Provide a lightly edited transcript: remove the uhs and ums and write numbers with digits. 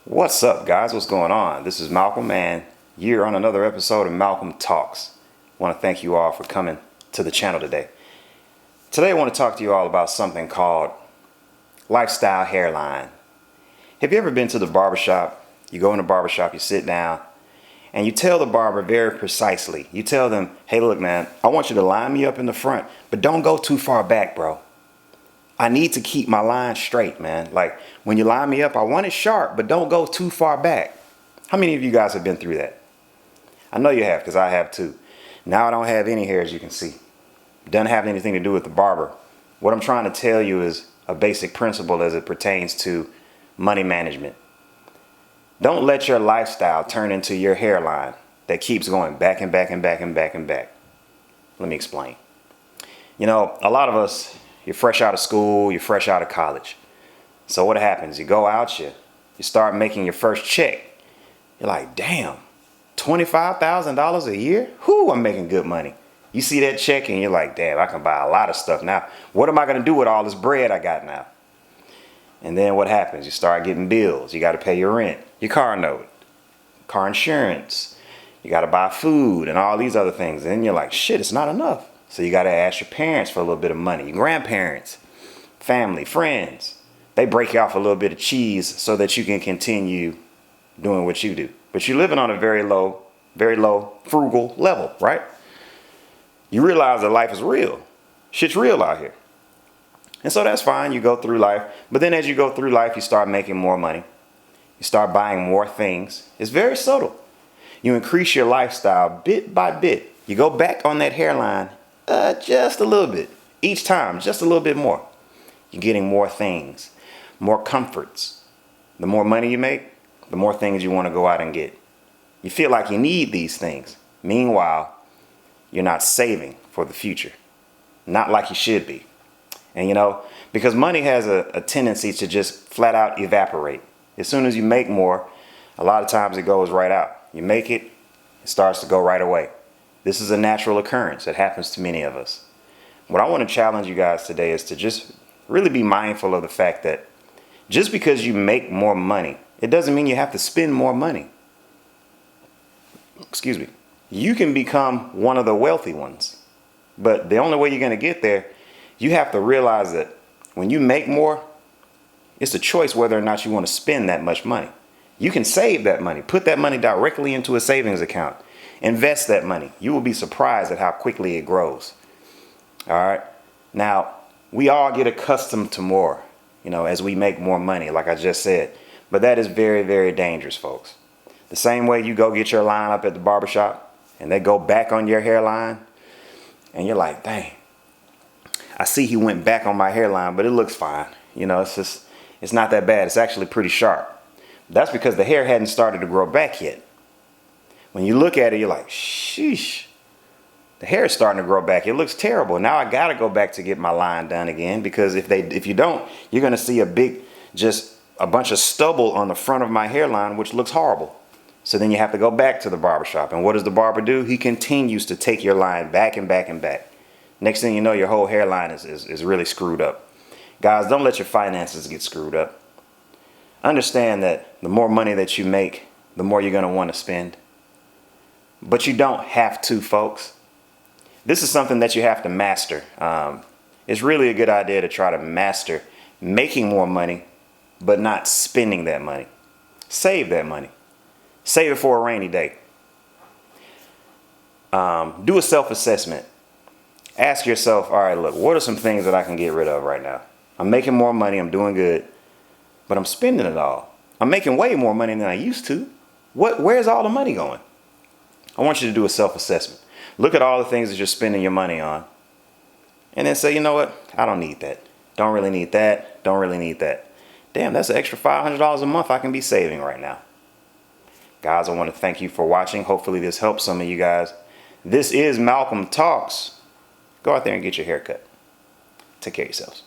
What's up, guys? What's going on? This is Malcolm, and you're on another episode of Malcolm Talks. I want to thank you all for coming to the channel today. Today I want to talk to you all about something called lifestyle hairline. Have you ever been to the barbershop? You go in the barbershop, you sit down, and you tell the barber very precisely. You tell them, hey, look, man, I want you to line me up in the front, but don't go too far back, bro. I need to keep my line straight, man. Like, when you line me up, I want it sharp, but don't go too far back. How many of you guys have been through that? I know you have, because I have too. Now I don't have any hair, as you can see. Doesn't have anything to do with the barber. What I'm trying to tell you is a basic principle as it pertains to money management. Don't let your lifestyle turn into your hairline that keeps going back and back and back and back and back. Let me explain. You know, a lot of us, you're fresh out of school, you're fresh out of college. So what happens? You go out, you start making your first check. You're like, damn, $25,000 a year? Whoo, I'm making good money. You see that check and you're like, damn, I can buy a lot of stuff now. What am I going to do with all this bread I got now? And then what happens? You start getting bills. You got to pay your rent, your car note, car insurance. You got to buy food and all these other things. And then you're like, shit, it's not enough. So you got to ask your parents for a little bit of money, your grandparents, family, friends. They break you off a little bit of cheese so that you can continue doing what you do. But you're living on a very low, frugal level, right? You realize that life is real. Shit's real out here. And so that's fine. You go through life. But then as you go through life, you start making more money. You start buying more things. It's very subtle. You increase your lifestyle bit by bit. You go back on that hairline just a little bit. Each time, just a little bit more. You're getting more things, more comforts. The more money you make, the more things you want to go out and get. You feel like you need these things. Meanwhile, you're not saving for the future. Not like you should be. And you know, because money has a tendency to just flat out evaporate. As soon as you make more, a lot of times it goes right out. You make it, it starts to go right away. This is a natural occurrence. It happens to many of us. What I want to challenge you guys today is to just really be mindful of the fact that just because you make more money, it doesn't mean you have to spend more money. Excuse me. You can become one of the wealthy ones. But the only way you're going to get there, you have to realize that when you make more, it's a choice whether or not you want to spend that much money. You can save that money, put that money directly into a savings account, invest that money. You will be surprised at how quickly it grows. All right. Now, we all get accustomed to more, as we make more money, like I just said. But that is very, very dangerous, folks. The same way you go get your line up at the barbershop and they go back on your hairline and you're like, dang, I see he went back on my hairline, but it looks fine. It's not that bad. It's actually pretty sharp. That's because the hair hadn't started to grow back yet. When you look at it, you're like, sheesh, the hair is starting to grow back. It looks terrible. Now I got to go back to get my line done again, because if you don't, you're going to see just a bunch of stubble on the front of my hairline, which looks horrible. So then you have to go back to the barbershop. And what does the barber do? He continues to take your line back and back and back. Next thing you know, your whole hairline is really screwed up. Guys, don't let your finances get screwed up. Understand that the more money that you make, the more you're going to want to spend. But you don't have to, folks. This is something that you have to master. It's really a good idea to try to master making more money, but not spending that money. Save that money. Save it for a rainy day. Do a self-assessment. Ask yourself, all right, look, what are some things that I can get rid of right now? I'm making more money, I'm doing good, but I'm spending it all. I'm making way more money than I used to. Where's all the money going? I want you to do a self-assessment. Look at all the things that you're spending your money on. And then say, you know what? I don't need that. Don't really need that. Don't really need that. Damn, that's an extra $500 a month I can be saving right now. Guys, I want to thank you for watching. Hopefully this helps some of you guys. This is Malcolm Talks. Go out there and get your hair cut. Take care of yourselves.